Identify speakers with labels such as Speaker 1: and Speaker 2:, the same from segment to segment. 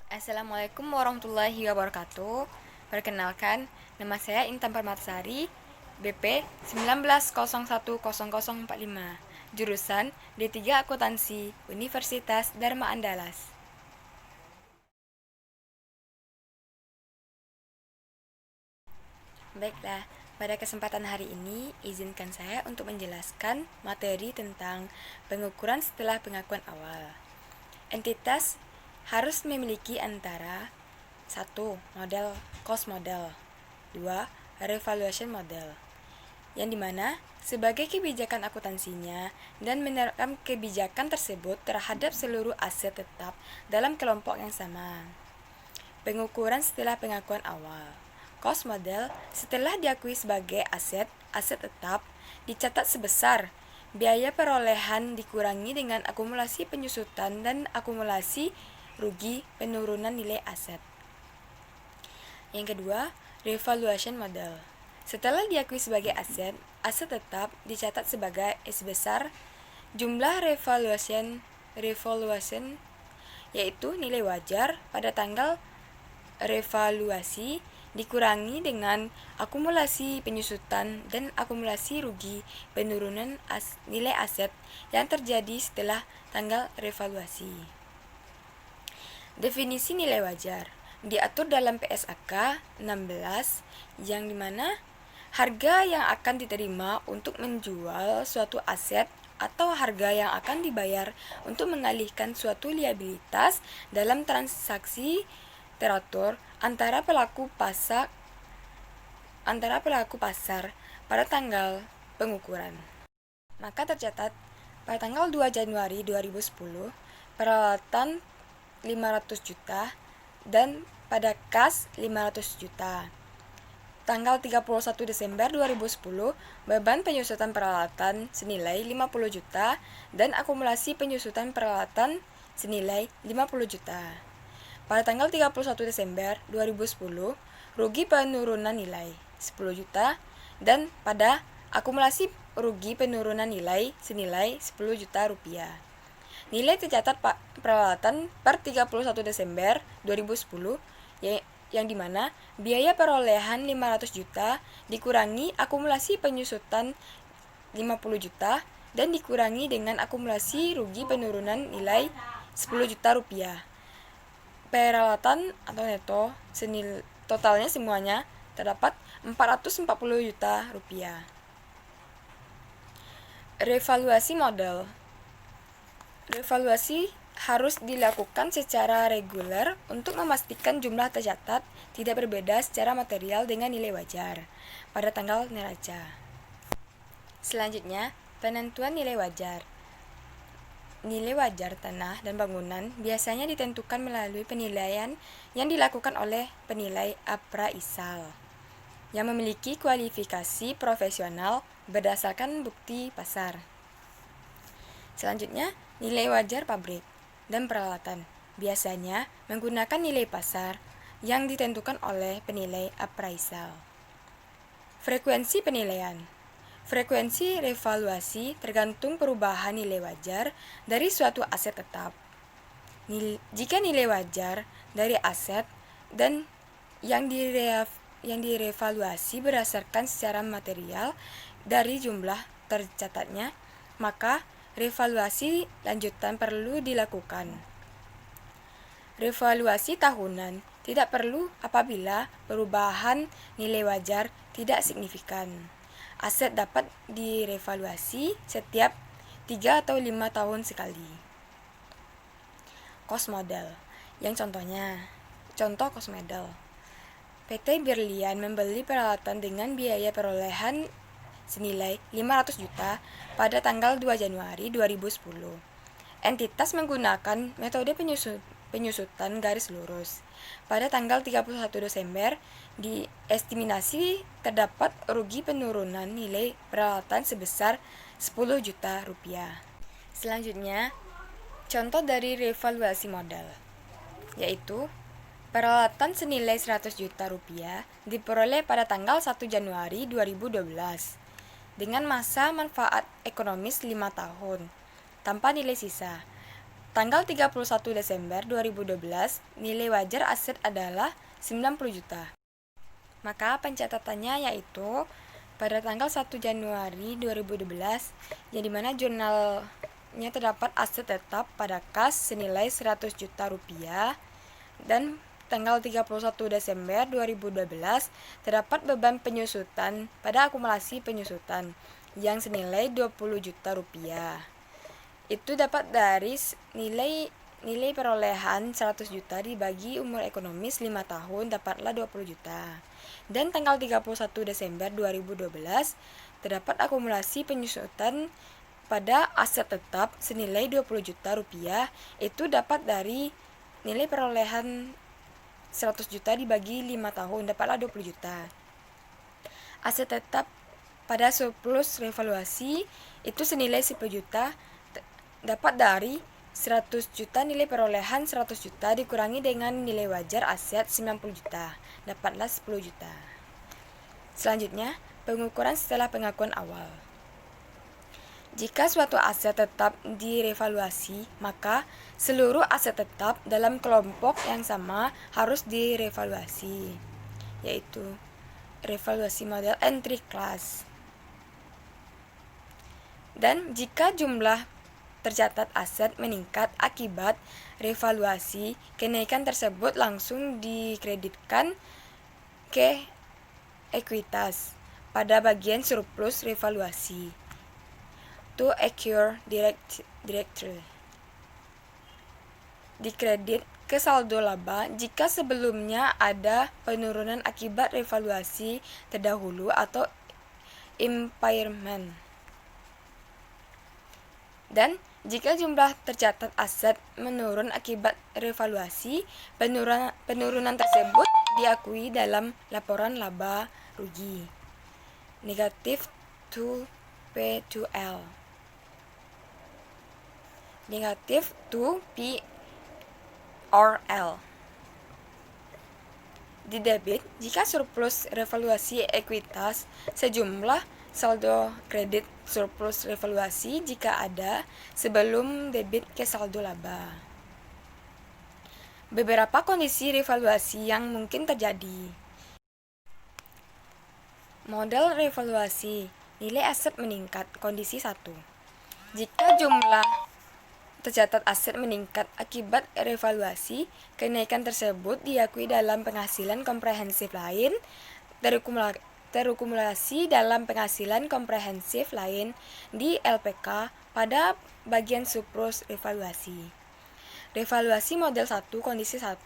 Speaker 1: Assalamualaikum warahmatullahi wabarakatuh. Perkenalkan, nama saya Intan Permatasari, BP 19010045, jurusan D3 Akuntansi, Universitas Dharma Andalas. Baiklah, pada kesempatan hari ini, izinkan saya untuk menjelaskan materi tentang pengukuran setelah pengakuan awal. Entitas harus memiliki antara 1. Model cost model. 2. Revaluation model. Yang dimana sebagai kebijakan akuntansinya dan menerapkan kebijakan tersebut terhadap seluruh aset tetap dalam kelompok yang sama. Pengukuran setelah pengakuan awal. Cost model setelah diakui sebagai aset tetap dicatat sebesar biaya perolehan dikurangi dengan akumulasi penyusutan dan akumulasi rugi penurunan nilai aset. Yang kedua, revaluation model. Setelah diakui sebagai aset tetap dicatat sebagai sebesar jumlah revaluation yaitu nilai wajar pada tanggal revaluasi dikurangi dengan akumulasi penyusutan dan akumulasi rugi penurunan nilai aset yang terjadi setelah tanggal revaluasi. Definisi nilai wajar diatur dalam PSAK 16 yang dimana harga yang akan diterima untuk menjual suatu aset atau harga yang akan dibayar untuk mengalihkan suatu liabilitas dalam transaksi teratur antara pelaku pasar pada tanggal pengukuran. Maka tercatat pada tanggal 2 Januari 2010 peralatan 500 juta dan pada kas 500 juta. Tanggal 31 Desember 2010, beban penyusutan peralatan senilai 50 juta dan akumulasi penyusutan peralatan senilai 50 juta. Pada tanggal 31 Desember 2010, rugi penurunan nilai 10 juta dan pada akumulasi rugi penurunan nilai senilai 10 juta rupiah. Nilai tercatat peralatan per 31 Desember 2010 yang dimana biaya perolehan 500 juta dikurangi akumulasi penyusutan 50 juta dan dikurangi dengan akumulasi rugi penurunan nilai 10 juta rupiah. Peralatan atau neto totalnya semuanya terdapat 440 juta rupiah. Revaluasi model. Revaluasi harus dilakukan secara reguler untuk memastikan jumlah tercatat tidak berbeda secara material dengan nilai wajar pada tanggal neraca. Selanjutnya, penentuan nilai wajar. Nilai wajar tanah dan bangunan biasanya ditentukan melalui penilaian yang dilakukan oleh penilai appraisal yang memiliki kualifikasi profesional berdasarkan bukti pasar. Selanjutnya, nilai wajar pabrik dan peralatan biasanya menggunakan nilai pasar yang ditentukan oleh penilai appraisal. Frekuensi penilaian. Frekuensi revaluasi tergantung perubahan nilai wajar dari suatu aset tetap. Jika nilai wajar dari aset dan yang direvaluasi berdasarkan secara material dari jumlah tercatatnya, maka revaluasi lanjutan perlu dilakukan. Revaluasi tahunan tidak perlu apabila perubahan nilai wajar tidak signifikan. Aset dapat direvaluasi setiap 3 atau 5 tahun sekali. Cost model. Yang contoh cost model. PT Berlian membeli peralatan dengan biaya perolehan senilai 500 juta pada tanggal 2 Januari 2010. Entitas menggunakan metode penyusutan garis lurus. Pada tanggal 31 Desember, diestimasi terdapat rugi penurunan nilai peralatan sebesar 10 juta rupiah. Selanjutnya, contoh dari revaluasi modal, yaitu peralatan senilai 100 juta rupiah diperoleh pada tanggal 1 Januari 2012 dengan masa manfaat ekonomis 5 tahun tanpa nilai sisa. tanggal 31 Desember 2012, nilai wajar aset adalah 90 juta. Maka pencatatannya yaitu pada tanggal 1 Januari 2012, yang dimana jurnalnya terdapat aset tetap pada kas senilai 100 juta rupiah, dan tanggal 31 Desember 2012 terdapat beban penyusutan pada akumulasi penyusutan yang senilai 20 juta rupiah. Itu dapat dari nilai perolehan 100 juta dibagi umur ekonomis 5 tahun dapatlah 20 juta. Dan tanggal 31 Desember 2012 terdapat akumulasi penyusutan pada aset tetap senilai 20 juta rupiah, itu dapat dari nilai perolehan 100 juta dibagi 5 tahun dapatlah 20 juta. Aset tetap pada surplus revaluasi itu senilai 10 juta dapat dari 100 juta nilai perolehan 100 juta dikurangi dengan nilai wajar aset 90 juta, dapatlah 10 juta. Selanjutnya, pengukuran setelah pengakuan awal. Jika suatu aset tetap direvaluasi, maka seluruh aset tetap dalam kelompok yang sama harus direvaluasi, yaitu revaluasi model entry class. Dan jika jumlah tercatat aset meningkat akibat revaluasi, kenaikan tersebut langsung dikreditkan ke ekuitas pada bagian surplus revaluasi to occur directly. Dikredit ke saldo laba jika sebelumnya ada penurunan akibat revaluasi terdahulu atau impairment. Dan jika jumlah tercatat aset menurun akibat revaluasi, penurunan tersebut diakui dalam laporan laba rugi. Negative to P2L. Negative to P or L. Didebit jika surplus revaluasi ekuitas sejumlah saldo kredit surplus revaluasi jika ada sebelum debit ke saldo laba. Beberapa kondisi revaluasi yang mungkin terjadi. Model revaluasi, nilai aset meningkat, kondisi 1. Jika jumlah tercatat aset meningkat akibat revaluasi, kenaikan tersebut diakui dalam penghasilan komprehensif lain, terakumulasi dalam penghasilan komprehensif lain di LPK pada bagian surplus revaluasi. Revaluasi model 1 kondisi 1.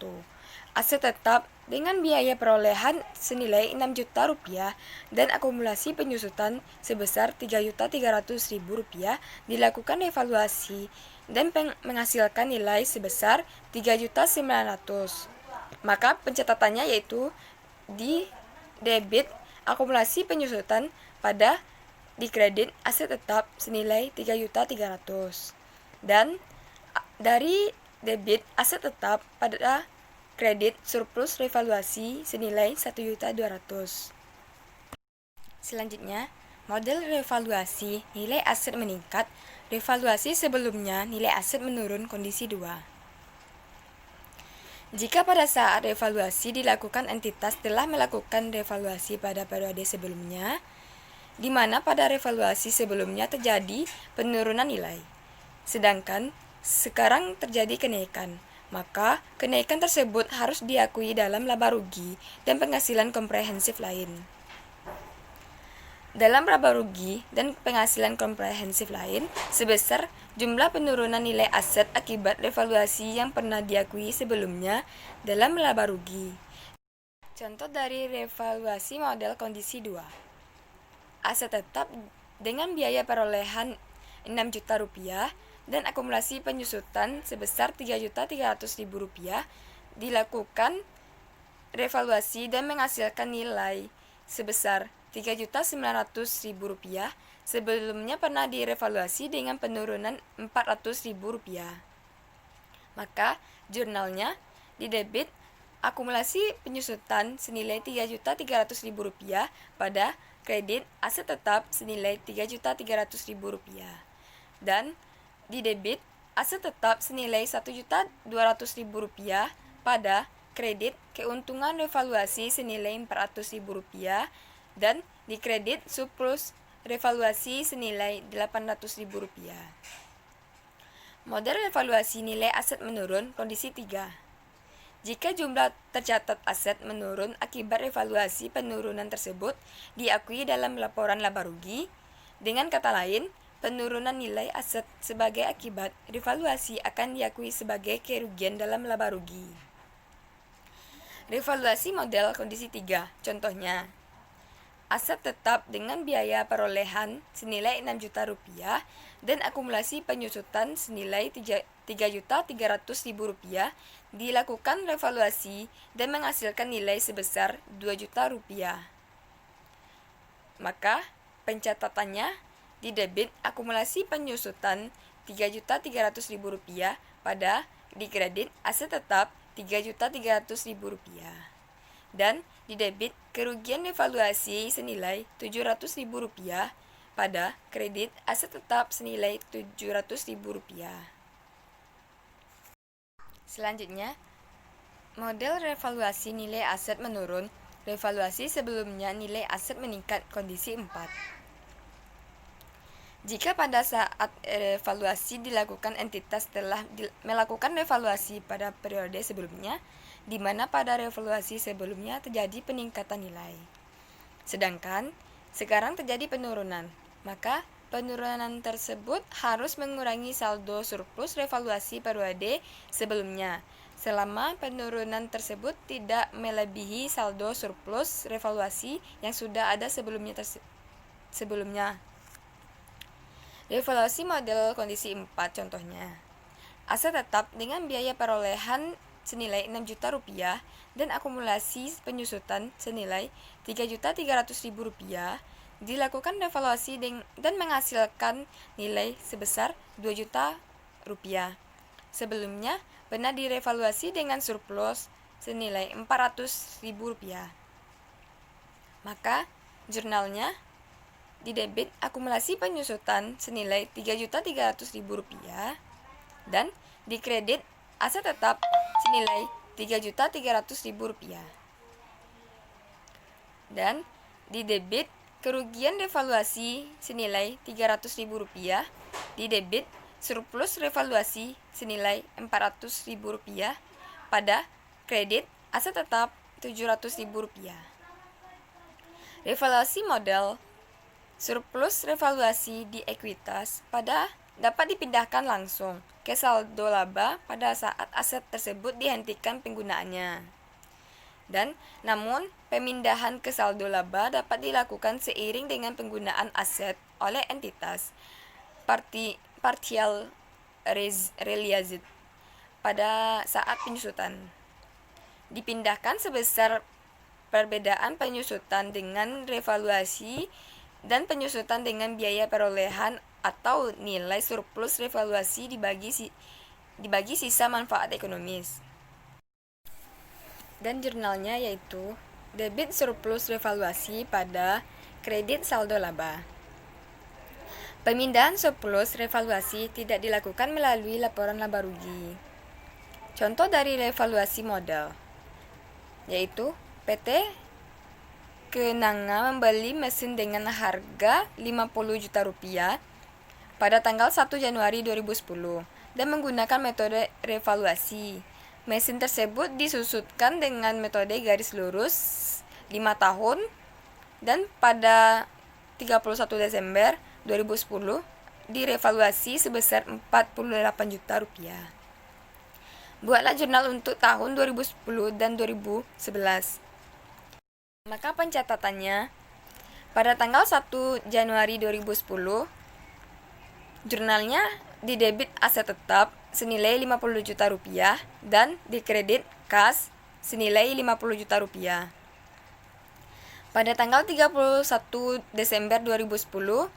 Speaker 1: Aset tetap dengan biaya perolehan senilai 6 juta rupiah dan akumulasi penyusutan sebesar 3.300.000 rupiah dilakukan evaluasi dan menghasilkan nilai sebesar 3.900. Maka pencatatannya yaitu di debit akumulasi penyusutan pada dikredit aset tetap senilai 3.300 dan dari debit aset tetap pada kredit surplus revaluasi senilai 1.200.000. Selanjutnya, model revaluasi nilai aset meningkat, revaluasi sebelumnya nilai aset menurun kondisi 2. Jika pada saat revaluasi dilakukan entitas telah melakukan revaluasi pada periode sebelumnya, di mana pada revaluasi sebelumnya terjadi penurunan nilai, sedangkan sekarang terjadi kenaikan, maka kenaikan tersebut harus diakui dalam laba rugi dan penghasilan komprehensif lain. Dalam laba rugi dan penghasilan komprehensif lain sebesar jumlah penurunan nilai aset akibat revaluasi yang pernah diakui sebelumnya dalam laba rugi. Contoh dari revaluasi model kondisi 2. Aset tetap dengan biaya perolehan 6 juta rupiah dan akumulasi penyusutan sebesar 3.300.000 rupiah dilakukan revaluasi dan menghasilkan nilai sebesar 3.900.000 rupiah, sebelumnya pernah direvaluasi dengan penurunan 400.000 rupiah. Maka jurnalnya didebit akumulasi penyusutan senilai 3.300.000 rupiah pada kredit aset tetap senilai 3.300.000 rupiah dan didebit aset tetap senilai Rp1.200.000 pada kredit keuntungan revaluasi senilai Rp400.000 dan dikredit surplus revaluasi senilai Rp800.000. Model revaluasi nilai aset menurun kondisi 3. Jika jumlah tercatat aset menurun akibat revaluasi, penurunan tersebut diakui dalam laporan laba rugi. Dengan kata lain, penurunan nilai aset sebagai akibat revaluasi akan diakui sebagai kerugian dalam laba rugi. Revaluasi model kondisi 3. Contohnya, aset tetap dengan biaya perolehan senilai Rp6 juta dan akumulasi penyusutan senilai Rp3.300.000 dilakukan revaluasi dan menghasilkan nilai sebesar Rp2 juta. Maka pencatatannya didebit akumulasi penyusutan Rp3.300.000 pada dikredit aset tetap Rp3.300.000 dan didebit kerugian revaluasi senilai Rp700.000 pada kredit aset tetap senilai Rp700.000. Selanjutnya, model revaluasi nilai aset menurun, revaluasi sebelumnya nilai aset meningkat kondisi 4. Jika pada saat revaluasi dilakukan entitas telah melakukan revaluasi pada periode sebelumnya, di mana pada revaluasi sebelumnya terjadi peningkatan nilai, sedangkan sekarang terjadi penurunan, maka penurunan tersebut harus mengurangi saldo surplus revaluasi periode sebelumnya, selama penurunan tersebut tidak melebihi saldo surplus revaluasi yang sudah ada sebelumnya. Revaluasi model kondisi 4 contohnya. Aset tetap dengan biaya perolehan senilai Rp6 juta dan akumulasi penyusutan senilai Rp3.300.000 dilakukan revaluasi dan menghasilkan nilai sebesar Rp2 juta. Sebelumnya pernah direvaluasi dengan surplus senilai Rp400.000. Maka jurnalnya didebit akumulasi penyusutan senilai Rp3.300.000 dan dikredit aset tetap senilai Rp3.300.000 dan didebit kerugian revaluasi senilai Rp300.000, didebit surplus revaluasi senilai Rp400.000 pada kredit aset tetap Rp700.000. Revaluasi model surplus revaluasi di ekuitas pada dapat dipindahkan langsung ke saldo laba pada saat aset tersebut dihentikan penggunaannya. Dan namun pemindahan ke saldo laba dapat dilakukan seiring dengan penggunaan aset oleh entitas partial realized pada saat penyusutan. Dipindahkan sebesar perbedaan penyusutan dengan revaluasi dan penyusutan dengan biaya perolehan atau nilai surplus revaluasi dibagi sisa manfaat ekonomis. Dan jurnalnya yaitu debit surplus revaluasi pada kredit saldo laba. Pemindahan surplus revaluasi tidak dilakukan melalui laporan laba rugi. Contoh dari revaluasi modal yaitu PT Kenanga membeli mesin dengan harga Rp50 juta pada tanggal 1 Januari 2010 dan menggunakan metode revaluasi. Mesin tersebut disusutkan dengan metode garis lurus 5 tahun dan pada 31 Desember 2010 direvaluasi sebesar Rp48 juta. Buatlah jurnal untuk tahun 2010 dan 2011. Maka pencatatannya, pada tanggal 1 Januari 2010, jurnalnya didebit aset tetap senilai Rp50 juta dan dikredit kas senilai Rp50 juta. Pada tanggal 31 Desember 2010,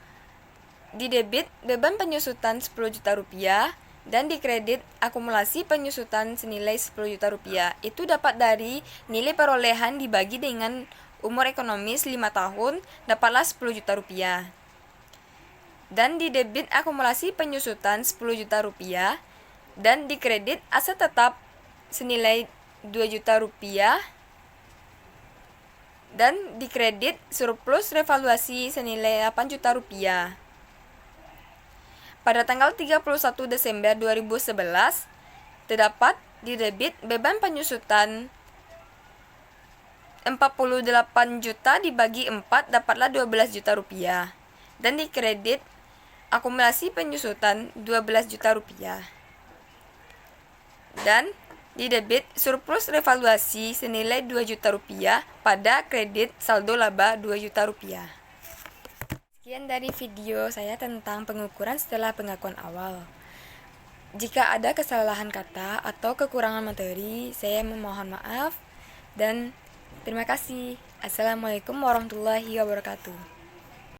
Speaker 1: didebit beban penyusutan Rp10 juta dan dikredit akumulasi penyusutan senilai Rp10 juta. Itu dapat dari nilai perolehan dibagi dengan umur ekonomis 5 tahun, dapatlah Rp10 juta. dan di debit akumulasi penyusutan 10 juta rupiah, dan di kredit aset tetap senilai 2 juta rupiah, dan di kredit surplus revaluasi senilai 8 juta rupiah. Pada tanggal 31 Desember 2011, terdapat di debit beban penyusutan 48 juta dibagi 4 dapatlah 12 juta rupiah. Dan di kredit akumulasi penyusutan 12 juta rupiah. Dan di debit surplus revaluasi senilai 2 juta rupiah pada kredit saldo laba 2 juta rupiah. Sekian dari video saya tentang pengukuran setelah pengakuan awal. Jika ada kesalahan kata atau kekurangan materi, saya memohon maaf dan terima kasih. Assalamualaikum warahmatullahi wabarakatuh.